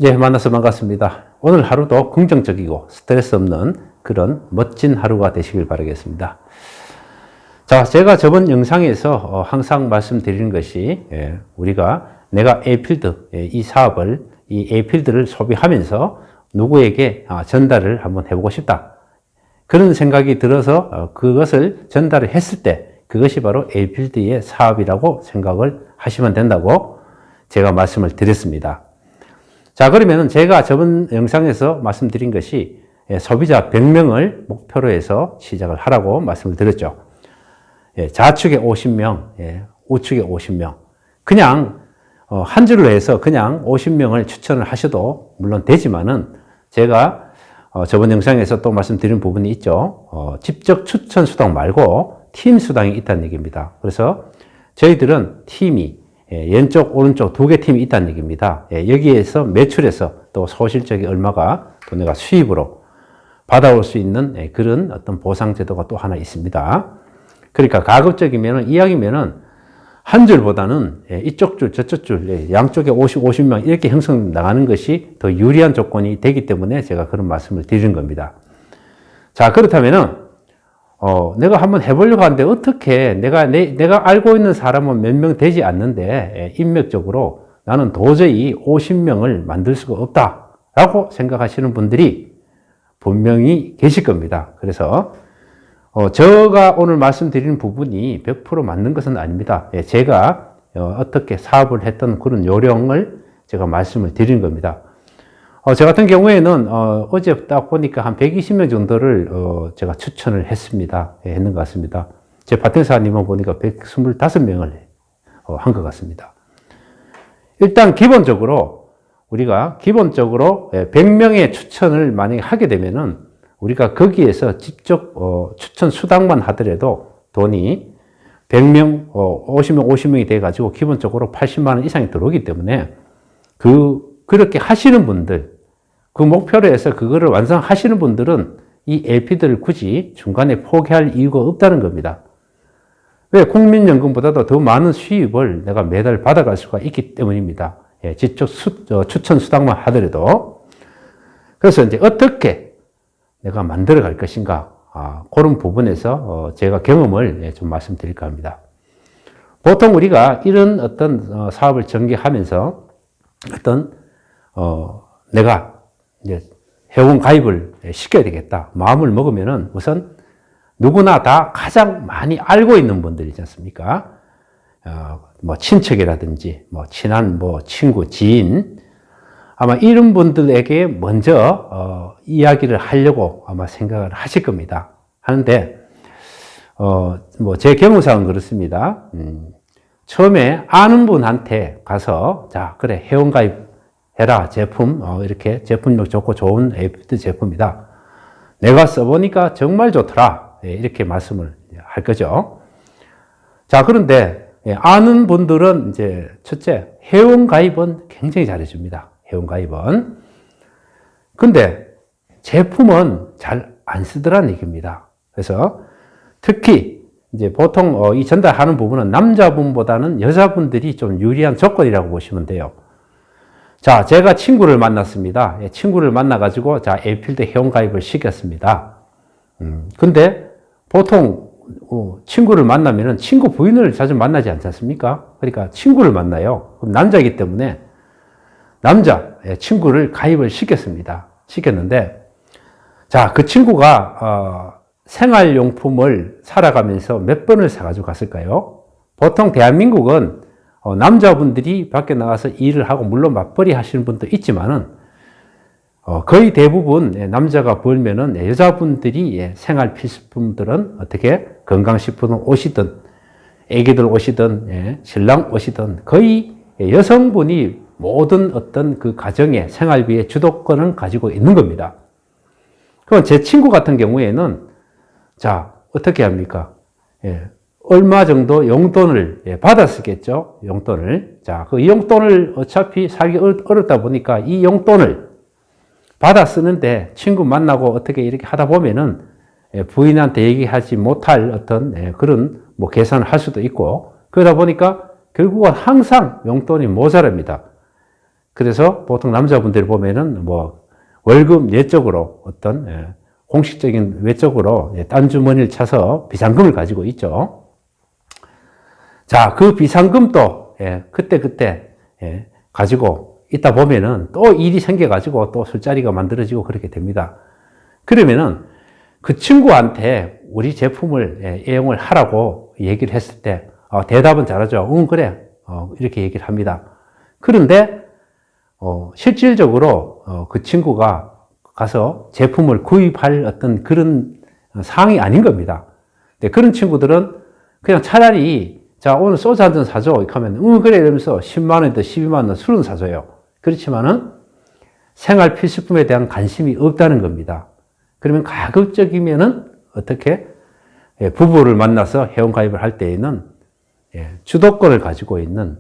예, 만나서 반갑습니다. 오늘 하루도 긍정적이고 스트레스 없는 그런 멋진 하루가 되시길 바라겠습니다. 자, 제가 저번 영상에서 항상 말씀드리는 것이 우리가 내가 A필드, 이 사업을, 이 A필드를 소비하면서 누구에게 전달을 한번 해보고 싶다. 그런 생각이 들어서 그것을 전달을 했을 때 그것이 바로 A필드의 사업이라고 생각을 하시면 된다고 제가 말씀을 드렸습니다. 자, 그러면은 제가 저번 영상에서 말씀드린 것이 소비자 100명을 목표로 해서 시작을 하라고 말씀을 드렸죠. 좌측에 50명, 우측에 50명. 그냥 한 줄로 해서 그냥 50명을 추천을 하셔도 물론 되지만은 제가 저번 영상에서 또 말씀드린 부분이 있죠. 직접 추천 수당 말고 팀 수당이 있다는 얘기입니다. 그래서 저희들은 팀이 왼쪽, 오른쪽 두 개 팀이 있다는 얘기입니다. 여기에서 매출해서 또 소실적인 얼마가 또 내가 수입으로 받아올 수 있는 그런 어떤 보상제도가 또 하나 있습니다. 그러니까 가급적이면은, 이야기면은 한 줄보다는 이쪽 줄, 저쪽 줄, 양쪽에 50명 이렇게 형성 나가는 것이 더 유리한 조건이 되기 때문에 제가 그런 말씀을 드리는 겁니다. 자, 그렇다면은 내가 한번 해보려고 하는데 어떻게 내가 알고 있는 사람은 몇 명 되지 않는데 인맥적으로 나는 도저히 50명을 만들 수가 없다라고 생각하시는 분들이 분명히 계실 겁니다. 그래서 제가 오늘 말씀드리는 부분이 100% 맞는 것은 아닙니다. 제가 어떻게 사업을 했던 그런 요령을 제가 말씀을 드리는 겁니다. 저 같은 경우에는 어제 딱 보니까 한 120명 정도를 제가 추천을 했습니다. 했는 것 같습니다. 제 파트너사님은 보니까 125명을 한 것 같습니다. 일단 기본적으로 우리가 100명의 추천을 만약에 하게 되면은 우리가 거기에서 직접 추천 수당만 하더라도 돈이 100명, 50명이 돼가지고 기본적으로 80만 원 이상이 들어오기 때문에 그렇게 하시는 분들, 그 목표로 해서 그거를 완성하시는 분들은 이 LP들을 굳이 중간에 포기할 이유가 없다는 겁니다. 왜? 국민연금보다도 더 많은 수입을 내가 매달 받아갈 수가 있기 때문입니다. 직접 추천 수당만 하더라도. 그래서 이제 어떻게 내가 만들어 갈 것인가, 그런 부분에서 제가 경험을 좀 말씀드릴까 합니다. 보통 우리가 이런 어떤 사업을 전개하면서 내가 이제 회원 가입을 시켜야 되겠다. 마음을 먹으면은 우선 누구나 다 가장 많이 알고 있는 분들 있지 않습니까? 뭐 친척이라든지, 뭐 친한 친구, 지인, 아마 이런 분들에게 먼저 이야기를 하려고 아마 생각을 하실 겁니다. 하는데 제 경우상은 그렇습니다. 처음에 아는 분한테 가서 자, 그래, 회원 가입 해라, 제품, 이렇게 제품력 좋고 좋은 에이프트 제품이다. 내가 써보니까 정말 좋더라. 이렇게 말씀을 할 거죠. 자, 그런데, 아는 분들은 이제, 첫째, 회원 가입은 굉장히 잘해줍니다. 회원 가입은. 근데, 제품은 잘 안 쓰더라는 얘기입니다. 그래서, 특히, 이제 보통 이 전달하는 부분은 남자분보다는 여자분들이 좀 유리한 조건이라고 보시면 돼요. 자, 제가 친구를 만났습니다. 친구를 만나가지고, 자, A필드 회원가입을 시켰습니다. 근데 보통, 친구를 만나면은 친구 부인을 자주 만나지 않지 않습니까? 그러니까 친구를 만나요. 그럼 남자이기 때문에, 친구를 가입을 시켰습니다. 시켰는데, 자, 그 친구가, 생활용품을 살아가면서 몇 번을 사가지고 갔을까요? 보통 대한민국은 남자분들이 밖에 나가서 일을 하고 물론 맞벌이 하시는 분도 있지만은 거의 대부분 남자가 벌면은 여자분들이 생활 필수품들은 어떻게 건강식품 옷이든 애기들 옷이든 신랑 옷이든 거의 여성분이 모든 어떤 그 가정의 생활비의 주도권을 가지고 있는 겁니다. 그럼 제 친구 같은 경우에는 자, 어떻게 합니까? 얼마 정도 용돈을 받았었겠죠? 용돈을. 자, 그 용돈을 어차피 살기 어렵다 보니까 이 용돈을 받아 쓰는데 친구 만나고 어떻게 이렇게 하다 보면은 부인한테 얘기하지 못할 어떤 그런 계산을 할 수도 있고 그러다 보니까 결국은 항상 용돈이 모자랍니다. 그래서 보통 남자분들이 보면은 뭐 월급 내적으로 어떤 공식적인 외적으로 딴 주머니를 차서 비상금을 가지고 있죠. 자, 그 비상금도 그때 가지고 있다 보면은 또 일이 생겨가지고 또 술자리가 만들어지고 그렇게 됩니다. 그러면은 그 친구한테 우리 제품을 애용을 하라고 얘기를 했을 때 대답은 잘하죠. 응, 그래. 이렇게 얘기를 합니다. 그런데 실질적으로 그 친구가 가서 제품을 구입할 어떤 그런 상황이 아닌 겁니다. 그런 친구들은 그냥 차라리 자, 오늘 소주 한 잔 사줘. 이렇게 하면 응, 그래. 이러면서 10만 원이든 12만 원 술은 사줘요. 그렇지만은 생활 필수품에 대한 관심이 없다는 겁니다. 그러면 가급적이면은 어떻게 부부를 만나서 회원가입을 할 때에는 주도권을 가지고 있는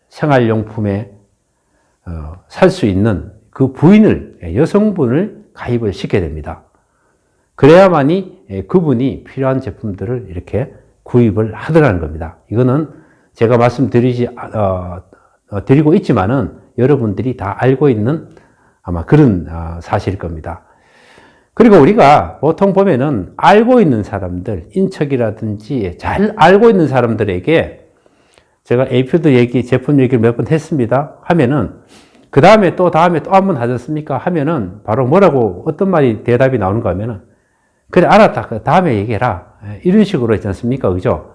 생활용품에 살 수 있는 그 부인을, 여성분을 가입을 시켜야 됩니다. 그래야만이 그분이 필요한 제품들을 이렇게 구입을 하더라는 겁니다. 이거는 제가 드리고 있지만은 여러분들이 다 알고 있는 아마 그런 사실일 겁니다. 그리고 우리가 보통 보면은 알고 있는 사람들, 인척이라든지 잘 알고 있는 사람들에게 제가 에이퓨드 얘기, 제품 얘기를 몇 번 했습니다. 하면은 그 다음에 또 한 번 하셨습니까? 하면은 바로 뭐라고 어떤 말이 대답이 나오는가 하면은 그래, 알았다. 그 다음에 얘기해라. 이런 식으로 있지 않습니까? 그죠?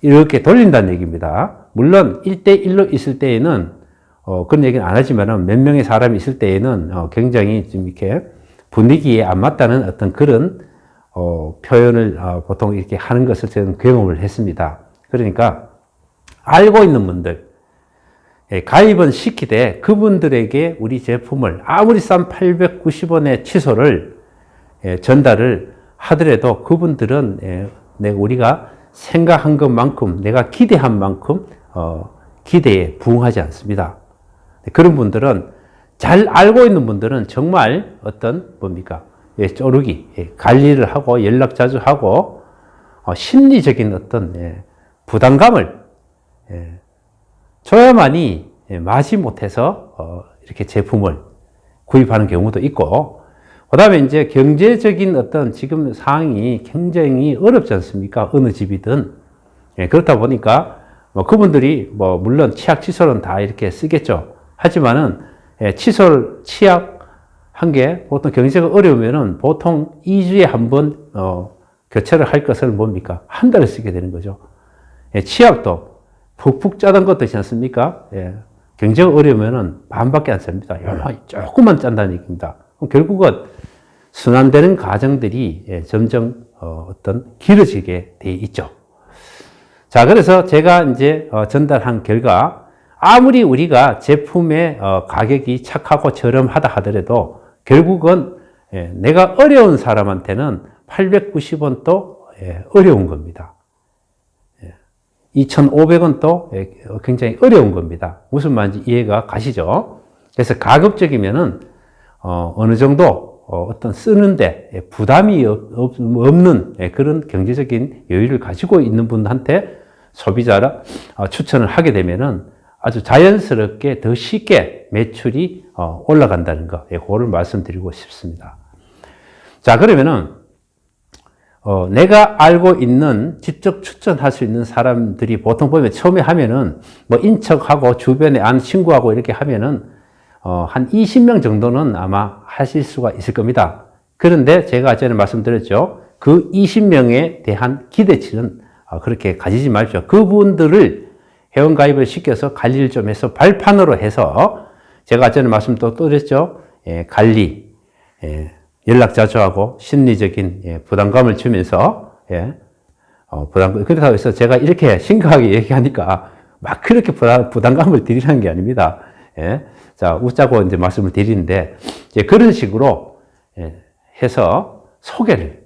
이렇게 돌린다는 얘기입니다. 물론 1대1로 있을 때에는 그런 얘기는 안 하지만은 몇 명의 사람이 있을 때에는 굉장히 좀 이렇게 분위기에 안 맞다는 어떤 그런 표현을 보통 이렇게 하는 것을 저는 경험을 했습니다. 그러니까 알고 있는 분들 가입은 시키되 그분들에게 우리 제품을 아무리 싼 890원의 칫솔을 전달을 하더라도 그분들은 우리가 생각한 것만큼 내가 기대한 만큼 기대에 부응하지 않습니다. 그런 분들은 잘 알고 있는 분들은 정말 어떤 뭡니까? 쪼르기, 관리를 하고 연락 자주 하고 심리적인 어떤 부담감을 줘야만이 마지못해서 이렇게 제품을 구입하는 경우도 있고, 그 다음에 이제 경제적인 어떤 지금 상황이 굉장히 어렵지 않습니까? 어느 집이든. 그렇다 보니까 그분들이 물론 치약, 칫솔은 다 이렇게 쓰겠죠. 하지만은 칫솔, 치약 한 개 보통 경제가 어려우면은 보통 2주에 한 번 교체를 할 것을 뭡니까? 한 달을 쓰게 되는 거죠. 치약도 푹푹 짜던 것도 있지 않습니까? 경제가 어려우면은 반밖에 안 씁니다. 조금만 짠다는 얘기입니다. 결국은 순환되는 과정들이 점점 어떤 길어지게 돼 있죠. 자, 그래서 제가 이제 전달한 결과 아무리 우리가 제품의 가격이 착하고 저렴하다 하더라도 결국은 내가 어려운 사람한테는 890원도 어려운 겁니다. 2,500원도 굉장히 어려운 겁니다. 무슨 말인지 이해가 가시죠? 그래서 가급적이면은 어느 정도 어떤 쓰는데 부담이 없는 그런 경제적인 여유를 가지고 있는 분한테 소비자라 추천을 하게 되면은 아주 자연스럽게 더 쉽게 매출이 올라간다는 거, 그거를 말씀드리고 싶습니다. 자, 그러면은 내가 알고 있는 직접 추천할 수 있는 사람들이 보통 보면 처음에 하면은 인척하고 주변에 아는 친구하고 이렇게 하면은 한 20명 정도는 아마 하실 수가 있을 겁니다. 그런데 제가 전에 말씀드렸죠. 그 20명에 대한 기대치는 그렇게 가지지 마십시오. 그분들을 회원가입을 시켜서 관리를 좀 해서 발판으로 해서 제가 전에 말씀 또 드렸죠. 관리, 연락 자주 하고 심리적인 부담감을 주면서 그렇다고 해서 제가 이렇게 심각하게 얘기하니까 막 그렇게 부담감을 드리라는 게 아닙니다. 자, 웃자고 이제 말씀을 드리는데, 이제 그런 식으로 해서 소개를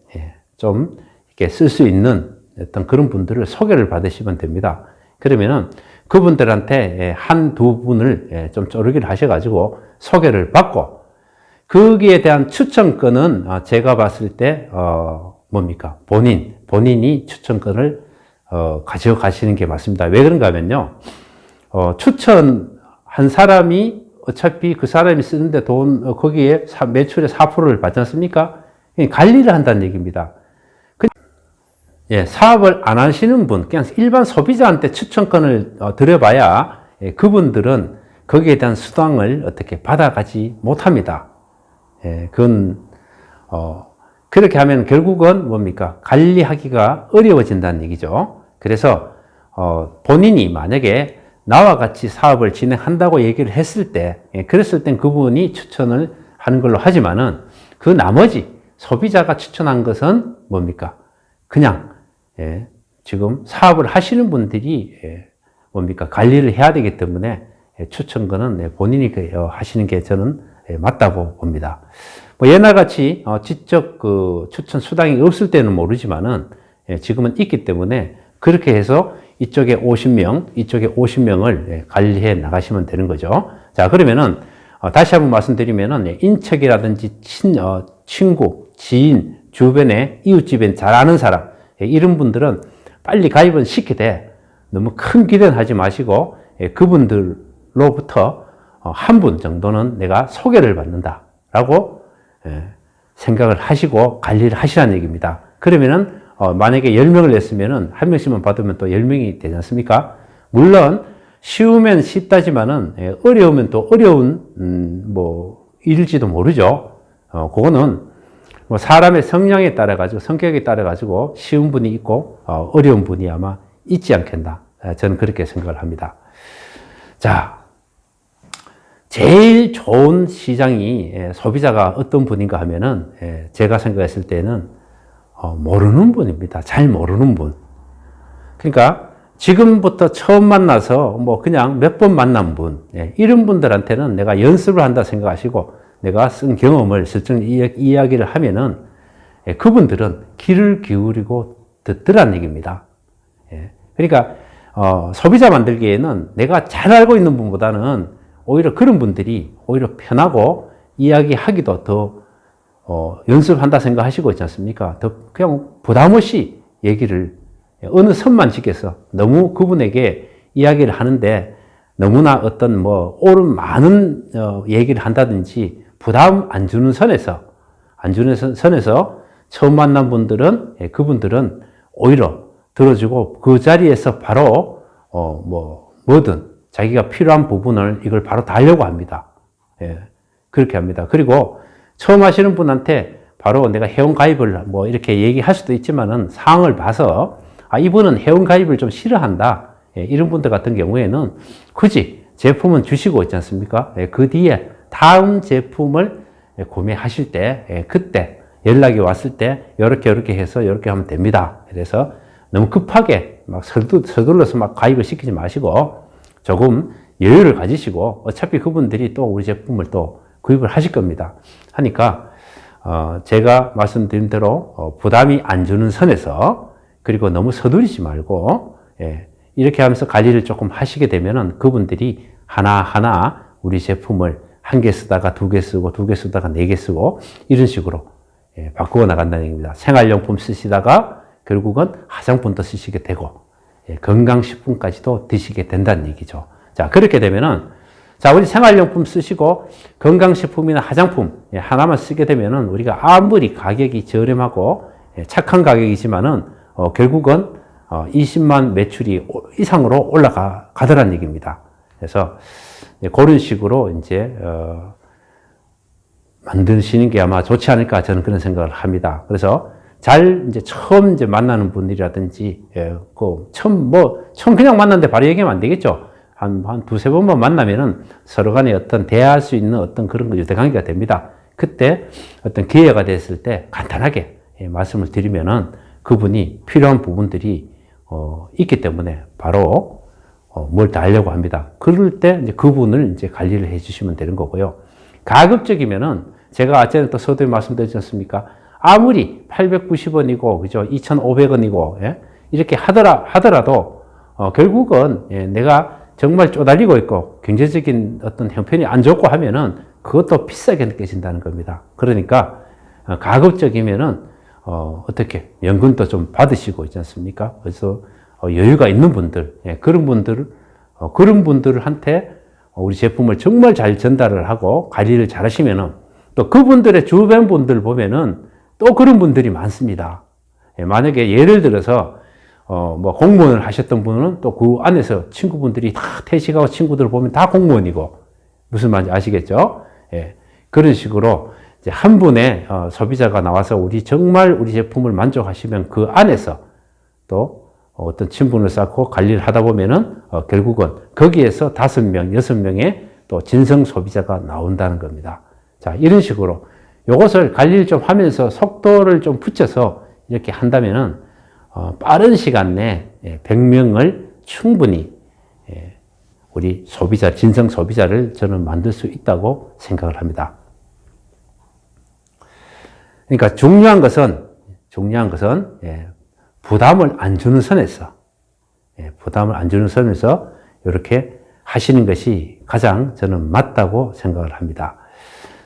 좀 이렇게 쓸 수 있는 어떤 그런 분들을 소개를 받으시면 됩니다. 그러면은 그분들한테 한두 분을 좀 쪼르기를 하셔가지고 소개를 받고, 거기에 대한 추천권은 제가 봤을 때, 뭡니까? 본인이 추천권을 가져가시는 게 맞습니다. 왜 그런가 하면요. 추천한 사람이 어차피 그 사람이 쓰는데 거기에 매출의 4%를 받지 않습니까? 관리를 한다는 얘기입니다. 예, 사업을 안 하시는 분, 그냥 일반 소비자한테 추천권을 드려봐야 그분들은 거기에 대한 수당을 어떻게 받아가지 못합니다. 예, 그건 그렇게 하면 결국은 뭡니까? 관리하기가 어려워진다는 얘기죠. 그래서 본인이 만약에 나와 같이 사업을 진행한다고 얘기를 했을 때, 그랬을 땐 그분이 추천을 하는 걸로 하지만은 그 나머지 소비자가 추천한 것은 뭡니까? 그냥 지금 사업을 하시는 분들이 뭡니까? 관리를 해야 되기 때문에 추천권은 본인이 하시는 게 저는 맞다고 봅니다. 뭐 옛날 같이 지적 그 추천 수당이 없을 때는 모르지만은 지금은 있기 때문에 그렇게 해서 이쪽에 50명, 이쪽에 50명을 관리해 나가시면 되는 거죠. 자, 그러면은 다시 한번 말씀드리면은 인척이라든지 친구, 지인, 주변에 이웃집에 잘 아는 사람 이런 분들은 빨리 가입은 시키되 너무 큰 기대는 하지 마시고 그분들로부터 한 분 정도는 내가 소개를 받는다라고 생각을 하시고 관리를 하시라는 얘기입니다. 그러면은 만약에 10명을 냈으면은 한 명씩만 받으면 또 10명이 되지 않습니까? 물론 쉬우면 쉽다지만은 어려우면 또 어려운 뭐 일일지도 모르죠. 그거는 뭐 사람의 성향에 따라 가지고 성격에 따라 가지고 쉬운 분이 있고 어려운 분이 아마 있지 않겠나. 저는 그렇게 생각을 합니다. 자, 제일 좋은 시장이 소비자가 어떤 분인가 하면은 제가 생각했을 때는 모르는 분입니다. 잘 모르는 분. 그러니까 지금부터 처음 만나서 뭐 그냥 몇 번 만난 분, 이런 분들한테는 내가 연습을 한다 생각하시고 내가 쓴 경험을 실증 이야기를 하면은 그분들은 귀를 기울이고 듣더란 얘기입니다. 그러니까 소비자 만들기에는 내가 잘 알고 있는 분보다는 오히려 그런 분들이 오히려 편하고 이야기하기도 더 연습한다 생각하시고 있지 않습니까? 더 그냥 부담 없이 얘기를 어느 선만 지켜서 너무 그분에게 이야기를 하는데 너무나 어떤 뭐 옳은 많은 얘기를 한다든지 부담 안 주는 선에서 처음 만난 분들은 그분들은 오히려 들어주고 그 자리에서 바로 뭐든 자기가 필요한 부분을 이걸 바로 다 하려고 합니다. 그렇게 합니다. 그리고 처음 하시는 분한테 바로 내가 회원 가입을 뭐 이렇게 얘기할 수도 있지만은 상황을 봐서 이분은 회원 가입을 좀 싫어한다. 이런 분들 같은 경우에는 굳이 제품은 주시고 있지 않습니까? 그 뒤에 다음 제품을 구매하실 때 그때 연락이 왔을 때 이렇게 해서 이렇게 하면 됩니다. 그래서 너무 급하게 막 서둘러서 막 가입을 시키지 마시고 조금 여유를 가지시고 어차피 그분들이 또 우리 제품을 또 구입을 하실 겁니다. 하니까 제가 말씀드린 대로 부담이 안 주는 선에서 그리고 너무 서두르지 말고 이렇게 하면서 관리를 조금 하시게 되면은 그분들이 하나하나 우리 제품을 1개 쓰다가 2개 쓰고 2개 쓰다가 4개 쓰고 이런 식으로 바꾸어 나간다는 얘기입니다. 생활용품 쓰시다가 결국은 화장품도 쓰시게 되고 건강식품까지도 드시게 된다는 얘기죠. 자, 그렇게 되면은 자, 우리 생활용품 쓰시고 건강식품이나 화장품 하나만 쓰게 되면은 우리가 아무리 가격이 저렴하고 착한 가격이지만은 결국은 20만 매출이 이상으로 올라가더란 얘기입니다. 그래서 그런 식으로 이제 만드시는 게 아마 좋지 않을까 저는 그런 생각을 합니다. 그래서 이제 처음 이제 만나는 분이라든지 처음 그냥 만났는데 바로 얘기하면 안 되겠죠. 한 두세 번만 만나면은 서로 간에 어떤 대화할 수 있는 어떤 그런 유대관계가 됩니다. 그때 어떤 기회가 됐을 때 간단하게 말씀을 드리면은 그분이 필요한 부분들이 있기 때문에 바로 뭘 다 하려고 합니다. 그럴 때 이제 그분을 이제 관리를 해 주시면 되는 거고요. 가급적이면은 제가 아침에 또 서두에 말씀드렸지 않습니까? 아무리 890원이고 그죠? 2,500원이고 이렇게 하더라도 결국은 내가 정말 쪼달리고 있고 경제적인 어떤 형편이 안 좋고 하면은 그것도 비싸게 느껴진다는 겁니다. 그러니까 가급적이면은 어떻게 연금도 좀 받으시고 있지 않습니까? 그래서 여유가 있는 분들, 그런 분들한테 우리 제품을 정말 잘 전달을 하고 관리를 잘 하시면은 또 그분들의 주변 분들 보면은 또 그런 분들이 많습니다. 만약에 예를 들어서 뭐 공무원을 하셨던 분은 또 그 안에서 친구분들이 다 퇴직하고 친구들 보면 다 공무원이고 무슨 말인지 아시겠죠? 예. 그런 식으로 이제 한 분의 소비자가 나와서 정말 우리 제품을 만족하시면 그 안에서 또 어떤 친분을 쌓고 관리를 하다 보면은 결국은 거기에서 5명, 6명의 또 진성 소비자가 나온다는 겁니다. 자, 이런 식으로 이것을 관리를 좀 하면서 속도를 좀 붙여서 이렇게 한다면은 빠른 시간 내에 100명을 충분히 우리 소비자, 진성 소비자를 저는 만들 수 있다고 생각을 합니다. 그러니까 중요한 것은 부담을 안 주는 선에서 이렇게 하시는 것이 가장 저는 맞다고 생각을 합니다.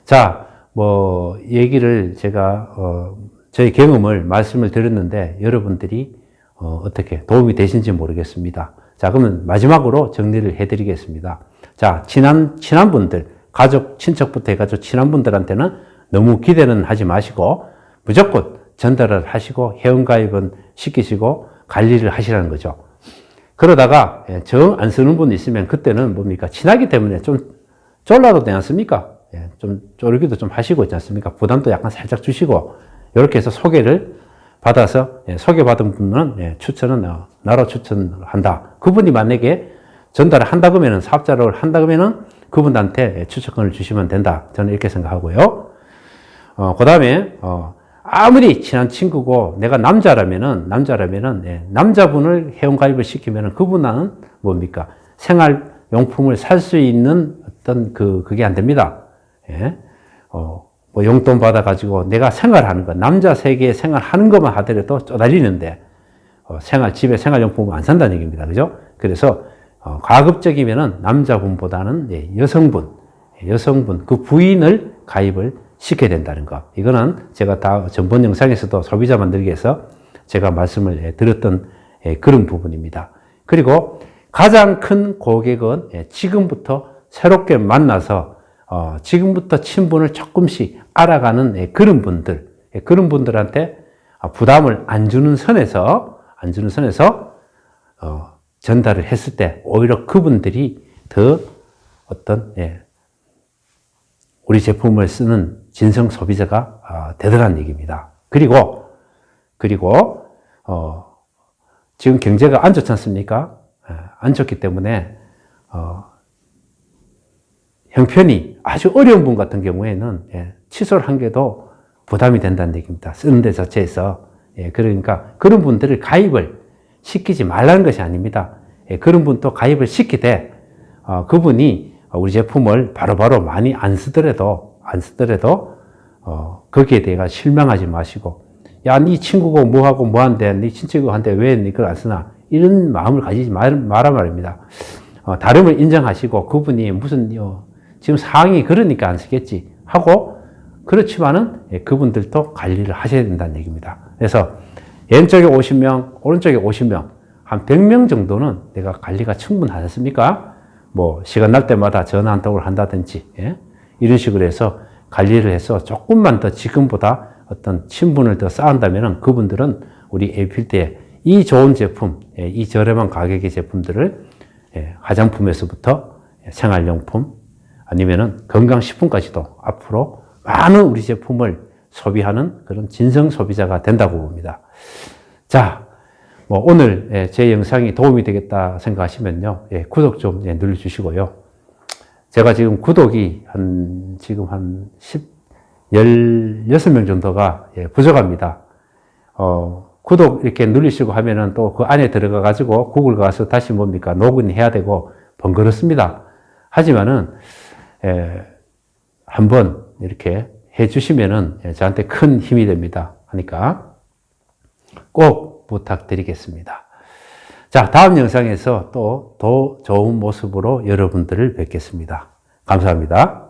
자, 뭐 얘기를 제가 저희 경험을 말씀을 드렸는데 여러분들이 어떻게 도움이 되신지 모르겠습니다. 자, 그러면 마지막으로 정리를 해드리겠습니다. 자, 친한 분들, 가족, 친척부터 해가지고 친한 분들한테는 너무 기대는 하지 마시고 무조건 전달을 하시고 회원가입은 시키시고 관리를 하시라는 거죠. 그러다가 정 안 쓰는 분 있으면 그때는 뭡니까? 친하기 때문에 좀 졸라도 되지 않습니까? 좀 쪼르기도 좀 하시고 있지 않습니까? 부담도 약간 살짝 주시고 이렇게 해서 소개를 받아서 소개받은 분은 추천은 나로 추천한다. 그분이 만약에 전달을 한다 그러면은 사업자를 한다 그러면은 그분한테 추천권을 주시면 된다. 저는 이렇게 생각하고요. 그 다음에 아무리 친한 친구고 내가 남자라면은 남자분을 회원가입을 시키면은 그분은 뭡니까? 생활용품을 살 수 있는 어떤 그게 안 됩니다. 예? 뭐 용돈 받아가지고 내가 생활하는 거, 남자 세계에 생활하는 것만 하더라도 쪼달리는데, 집에 생활용품을 안 산다는 얘기입니다. 그죠? 그래서, 가급적이면은 남자분보다는 여성분, 그 부인을 가입을 시켜야 된다는 거. 이거는 제가 다 전번 영상에서도 소비자 만들기 위해서 제가 말씀을 드렸던 그런 부분입니다. 그리고 가장 큰 고객은 지금부터 새롭게 만나서 지금부터 친분을 조금씩 알아가는 그런 분들한테 부담을 안 주는 선에서 전달을 했을 때 오히려 그분들이 더 우리 제품을 쓰는 진성 소비자가 되더라는 얘기입니다. 그리고 지금 경제가 안 좋지 않습니까? 안 좋기 때문에 형편이 아주 어려운 분 같은 경우에는 칫솔 한 개도 부담이 된다는 얘기입니다. 쓰는 데 자체에서. 그러니까 그런 분들을 가입을 시키지 말라는 것이 아닙니다. 그런 분도 가입을 시키되 그분이 우리 제품을 바로바로 많이 안 쓰더라도 거기에 대해 실망하지 마시고 야, 네 친구가 뭐하고 뭐한대, 네 친척한테 왜 그걸 안 쓰나 이런 마음을 가지지 마라 말입니다. 다름을 인정하시고 그분이 무슨 지금 상황이 그러니까 안 쓰겠지 하고 그렇지만은 그분들도 관리를 하셔야 된다는 얘기입니다. 그래서 왼쪽에 50명, 오른쪽에 50명, 한 100명 정도는 내가 관리가 충분하지 않습니까? 뭐 시간 날 때마다 전화 한 통을 한다든지 이런 식으로 해서 관리를 해서 조금만 더 지금보다 어떤 친분을 더 쌓은다면은 그분들은 우리 에이필드에 이 좋은 제품, 이 저렴한 가격의 제품들을 화장품에서부터 생활용품 아니면은 건강식품까지도 앞으로 많은 우리 제품을 소비하는 그런 진성 소비자가 된다고 봅니다. 자, 뭐 오늘 제 영상이 도움이 되겠다 생각하시면요, 구독 좀 눌러주시고요. 제가 지금 구독이 지금 한 16명 정도가 부족합니다. 구독 이렇게 누르시고 하면은 또 그 안에 들어가 가지고 구글 가서 다시 뭡니까? 로그인 해야 되고 번거롭습니다. 하지만은, 한번 이렇게 해 주시면은 저한테 큰 힘이 됩니다. 하니까 꼭 부탁드리겠습니다. 자, 다음 영상에서 또 더 좋은 모습으로 여러분들을 뵙겠습니다. 감사합니다.